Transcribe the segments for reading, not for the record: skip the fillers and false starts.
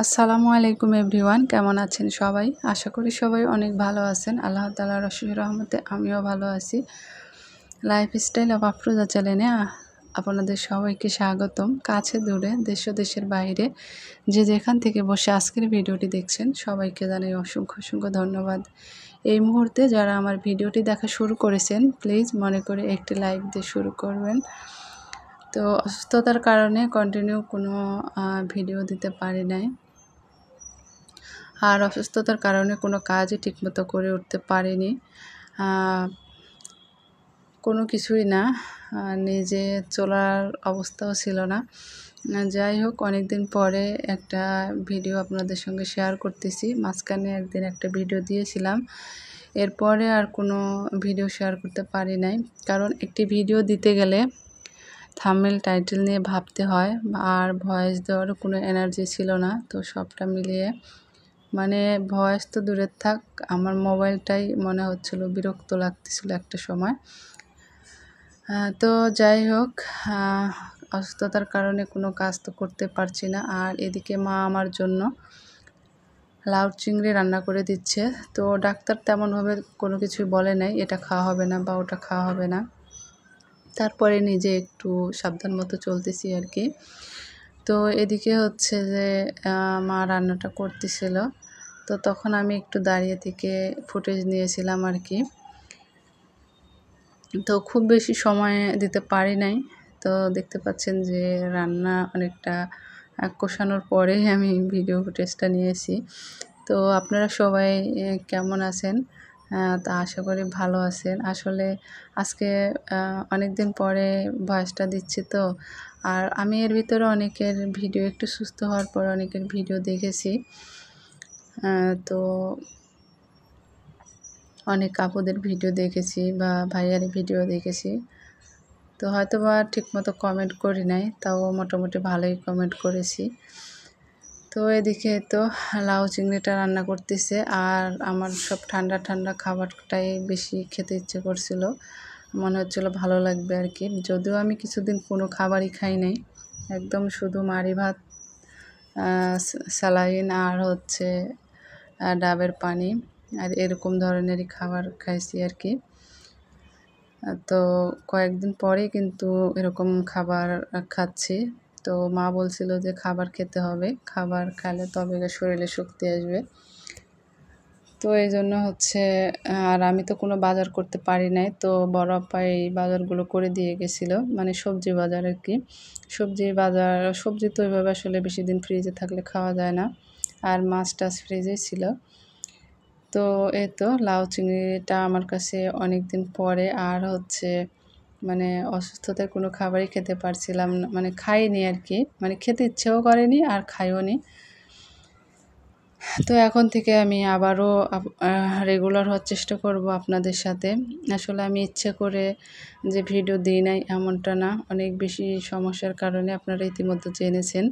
আসসালামু আলাইকুম এভরিওয়ান, কেমন আছেন সবাই? আশা করি সবাই অনেক ভালো আছেন। আল্লাহ তাআলার অশেষ রহমতে আমিও ভালো আছি। লাইফস্টাইল অফ আফরোজা চ্যানেলে আপনাদের সবাইকে স্বাগতম। কাছে দূরে, দেশ ও দেশের বাইরে যে যেখান থেকে বসে আজকের ভিডিওটি দেখছেন সবাইকে জানাই অসংখ্য অসংখ্য ধন্যবাদ। এই মুহূর্তে যারা আমার ভিডিওটি দেখা শুরু করেছেন প্লিজ মনে করে একটি লাইক দিয়ে শুরু করবেন। তো অসুস্থতার কারণে কন্টিনিউ কোনো ভিডিও দিতে পারি নাই, আর অসুস্থতার কারণে কোনো কাজই ঠিকমতো করে উঠতে পারিনি। কোনো কিছুই না, নিজে চলার অবস্থাও ছিল না। যাই হোক, অনেক দিন পরে একটা ভিডিও আপনাদের সঙ্গে শেয়ার করতেছি। মাঝখানে একদিন একটা ভিডিও দিয়েছিলাম, এরপরে আর কোনো ভিডিও শেয়ার করতে পারি নাই। কারণ একটি ভিডিও দিতে গেলে থাম্বনেল টাইটেল নিয়ে ভাবতে হয়, আর ভয়েস দেওয়ারও কোনো এনার্জি ছিল না। তো সবটা মিলিয়ে মানে ভয়েস তো দূরের থাক, আমার মোবাইলটাই মনে হচ্ছিল বিরক্ত লাগতেছিল একটা সময়। তো যাই হোক, অসুস্থতার কারণে কোনো কাজ তো করতে পারছি না। আর এদিকে মা আমার জন্য লাউ চিংড়ি রান্না করে দিচ্ছে। তো ডাক্তার তেমনভাবে কোনো কিছুই বলে নাই এটা খাওয়া হবে না বা ওটা খাওয়া হবে না, তারপরে নিজে একটু সাবধান মতো চলতেছি আর কি। তো এদিকে হচ্ছে যে মা রান্নাটা করতেছিল, তো তখন আমি একটু দাঁড়িয়ে থেকে ফুটেজ নিয়েছিলাম আর কি। তো খুব বেশি সময় দিতে পারি নাই। তো দেখতে পাচ্ছেন যে রান্না অনেকটা কষানোর পরেই আমি ভিডিও ফুটেজটা নিয়েছি। তো আপনারা সবাই কেমন আছেন? তা আশা করি ভালো আছেন। আসলে আজকে অনেক দিন পরে ভয়েসটা দিচ্ছি, তো আর আমি এর ভিতরে অনেকের ভিডিও একটু সুস্থ হওয়ার পর অনেকের ভিডিও দেখেছি। তো অনেক আপুদের ভিডিও দেখেছি বা ভাইয়ার ভিডিও দেখেছি। তো হয়তো বা ঠিকমতো কমেন্ট করি নাই, তাও মোটামুটি ভালোই কমেন্ট করেছি। তো এদিকে তো লাউ চিংড়িটা রান্না করতেছে, আর আমার সব ঠান্ডা ঠান্ডা খাবারটাই বেশি খেতে ইচ্ছে করছিল, মনে হচ্ছিল ভালো লাগবে আর কি। যদিও আমি কিছুদিন কোনো খাবারই খাই নাই, একদম শুধু মাড়ি ভাত, স্যালাইন আর হচ্ছে ডাবের পানি আর এরকম ধরনেরই খাবার খাইছি আর কি। তো কয়েকদিন পরে কিন্তু এরকম খাবার খাচ্ছি। তো মা বলছিল যে খাবার খেতে হবে, খাবার খেলে তবে শরীরে শক্তি আসবে। তো এই জন্য হচ্ছে, আর আমি তো কোনো বাজার করতে পারি নাই, তো বড় আপা এই বাজারগুলো করে দিয়ে গেছিলো, মানে সবজি বাজার আর কি। সবজি তো ওইভাবে আসলে বেশি দিন ফ্রিজে থাকলে খাওয়া যায় না, আর মাছ টাছ ফ্রিজেই ছিল। তো এই তো লাউ চিংড়িটা আমার কাছে অনেক দিন পরে, আর হচ্ছে মানে অসুস্থতায় কোনো খাবারই খেতে পারছিলাম না, মানে খাইনি আর কি, মানে খেতে ইচ্ছেও করেনি আর খাইও নি। তো এখন থেকে আমি আবারও রেগুলার হওয়ার চেষ্টা করব আপনাদের সাথে। আসলে আমি ইচ্ছে করে যে ভিডিও দিই নাই এমনটা না, অনেক বেশি সমস্যার কারণে আপনারা ইতিমধ্যে জেনেছেন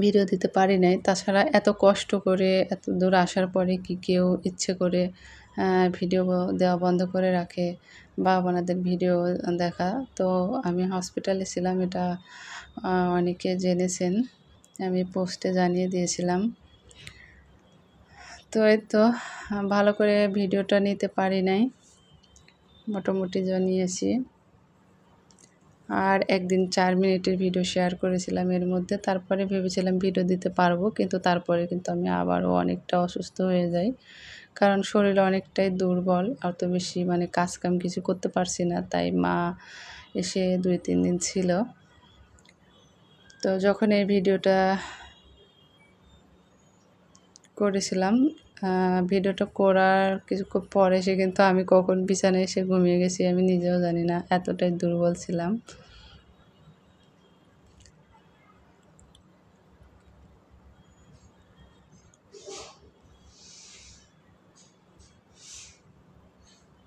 ভিডিও দিতে পারি নাই। তাছাড়া এত কষ্ট করে এত দূর আসার পরে কি কেউ ইচ্ছে করে ভিডিও দেওয়া বন্ধ করে রাখে বা আপনাদের ভিডিও দেখা? তো আমি হসপিটালে ছিলাম, এটা অনেকে জেনেছেন, আমি পোস্টে জানিয়ে দিয়েছিলাম। তো এই তো ভালো করে ভিডিওটা নিতে পারি নাই, মোটামুটি জানিয়েছি। আর একদিন 4 মিনিটের ভিডিও শেয়ার করেছিলাম এর মধ্যে, তারপরে ভেবেছিলাম ভিডিও দিতে পারবো, কিন্তু তারপরে কিন্তু আমি আবারও অনেকটা অসুস্থ হয়ে যাই, কারণ শরীর অনেকটাই দুর্বল, অত বেশি মানে কাজকাম কিছু করতে পারছি না। তাই মা এসে 2-3 দিন ছিল। তো যখন এই ভিডিওটা করেছিলাম, ভিডিওটা করার কিছুক্ষণ পরে এসে কিন্তু আমি কখন বিছানায় এসে ঘুমিয়ে গেছি আমি নিজেও জানি না, এতটাই দুর্বল ছিলাম।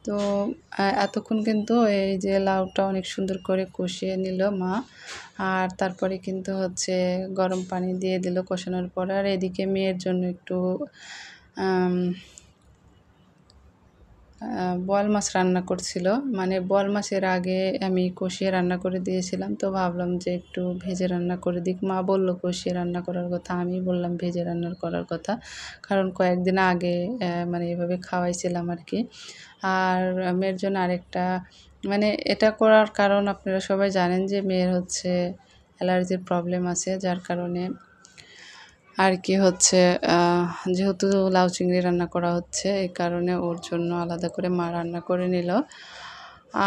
তো এতক্ষণ কিন্তু এই যে লাউটা অনেক সুন্দর করে কষিয়ে নিল মা, আর তারপরে কিন্তু হচ্ছে গরম পানি দিয়ে দিল কষানোর পর। আর এদিকে মেয়ের জন্য একটু বোয়াল মাছ রান্না করছিল, মানে বোয়াল মাছের আগে আমি কষিয়ে রান্না করে দিয়েছিলাম। তো ভাবলাম যে একটু ভেজে রান্না করে দিক। মা বলল কষিয়ে রান্না করার কথা, আমি বললাম ভেজে রান্নার করার কথা, কারণ কয়েকদিন আগে মানে এভাবে খাওয়াইছিলাম আর কি। আর মেয়ের জন্য আরেকটা, মানে এটা করার কারণ আপনারা সবাই জানেন যে মেয়ের হচ্ছে অ্যালার্জির প্রবলেম আছে, যার কারণে আর কি হচ্ছে যেহেতু লাউ চিংড়ি রান্না করা হচ্ছে, এই কারণে ওর জন্য আলাদা করে মা রান্না করে নিল।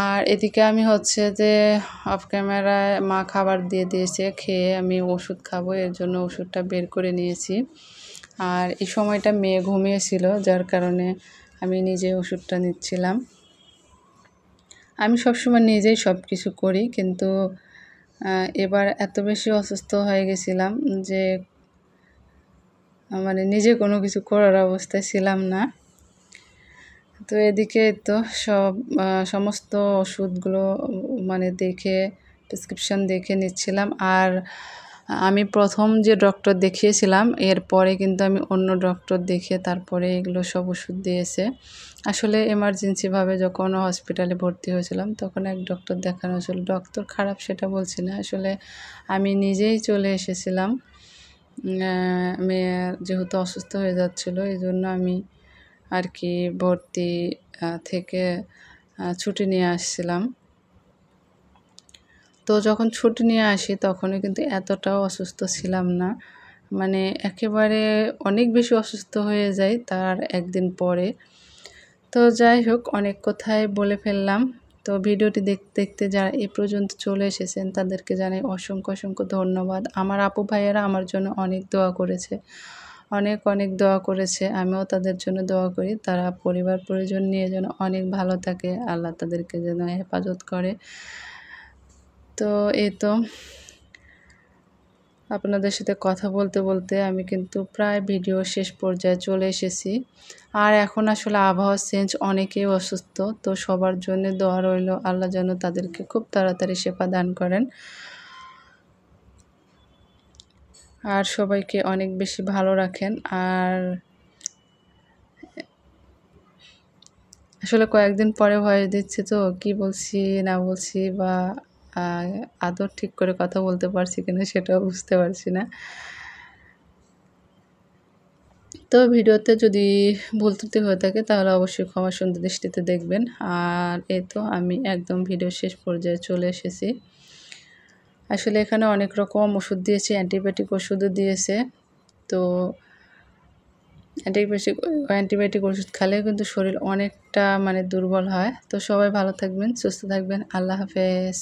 আর এদিকে আমি হচ্ছে যে অফ ক্যামেরায় মা খাবার দিয়ে দিয়েছে, খেয়ে আমি ওষুধ খাবো, এর জন্য ওষুধটা বের করে নিয়েছি। আর এই সময়টা মেয়ে ঘুমিয়েছিল, যার কারণে আমি নিজে ওষুধটা নিচ্ছিলাম। আমি সবসময় নিজেই সব কিছু করি, কিন্তু এবার এত বেশি অসুস্থ হয়ে গেছিলাম যে মানে নিজে কোনো কিছু করার অবস্থায় ছিলাম না। তো এদিকে তো সমস্ত ওষুধগুলো মানে দেখে প্রেসক্রিপশন দেখে নিচ্ছিলাম। আর আমি প্রথম যে ডক্টর দেখিয়েছিলাম, এরপরে কিন্তু আমি অন্য ডক্টর দেখে তারপরে এগুলো সব ওষুধ দিয়েছে। আসলে এমার্জেন্সিভাবে যখন হসপিটালে ভর্তি হয়েছিলাম, তখন এক ডক্টর দেখানো হয়েছিল। ডক্টর খারাপ সেটা বলছি না, আসলে আমি নিজেই চলে এসেছিলাম। মেয়ে যেহেতু অসুস্থ হয়ে যাচ্ছিল, এই জন্য আমি আর কি ভর্তি থেকে ছুটি নিয়ে আসছিলাম। তো যখন ছুটি নিয়ে আসি তখনও কিন্তু এতটাও অসুস্থ ছিলাম না, মানে একেবারে অনেক বেশি অসুস্থ হয়ে যাই তার একদিন পরে। তো যাই হোক, অনেক কথাই বলে ফেললাম। তো ভিডিওটি দেখতে দেখতে যারা এ পর্যন্ত চলে এসেছেন তাদেরকে জানাই অসংখ্য অসংখ্য ধন্যবাদ। আমার আপু ভাইয়েরা আমার জন্য অনেক দোয়া করেছে, অনেক অনেক দোয়া করেছে, আমিও তাদের জন্য দোয়া করি। তারা পরিবার পরিজন নিয়ে যেন অনেক ভালো থাকে, আল্লাহ তাদেরকে যেন হেফাজত করে। তো এই তো আপনাদের সাথে কথা বলতে বলতে আমি কিন্তু প্রায় ভিডিও শেষ পর্যায়ে চলে এসেছি। আর এখন আসলে আবহাওয়া চেঞ্জ, অনেকেই অসুস্থ, তো সবার জন্য দোয়া রইল, আল্লাহ যেন তাদেরকে খুব তাড়াতাড়ি শেফা দান করেন। আর সবাইকে অনেক বেশি ভালো রাখেন। আর আসলে কয়েকদিন পরে ভয়েস দিচ্ছি, তো কি বলছি না বলছি বা আদৌ ঠিক করে কথা বলতে পারছি কিনা সেটাও বুঝতে পারছি না। তো ভিডিওতে যদি ভুল ত্রুটি হয়ে থাকে তাহলে অবশ্যই ক্ষমা সুন্দর দৃষ্টিতে দেখবেন। আর এই তো আমি একদম ভিডিও শেষ পর্যায়ে চলে এসেছি। আসলে এখানে অনেক রকম ওষুধ দিয়েছে, অ্যান্টিবায়োটিক ওষুধও দিয়েছে। তো অ্যান্টিবায়োটিক ওষুধ খেলেও কিন্তু শরীর অনেকটা মানে দুর্বল হয়। তো সবাই ভালো থাকবেন, সুস্থ থাকবেন। আল্লাহ হাফেজ।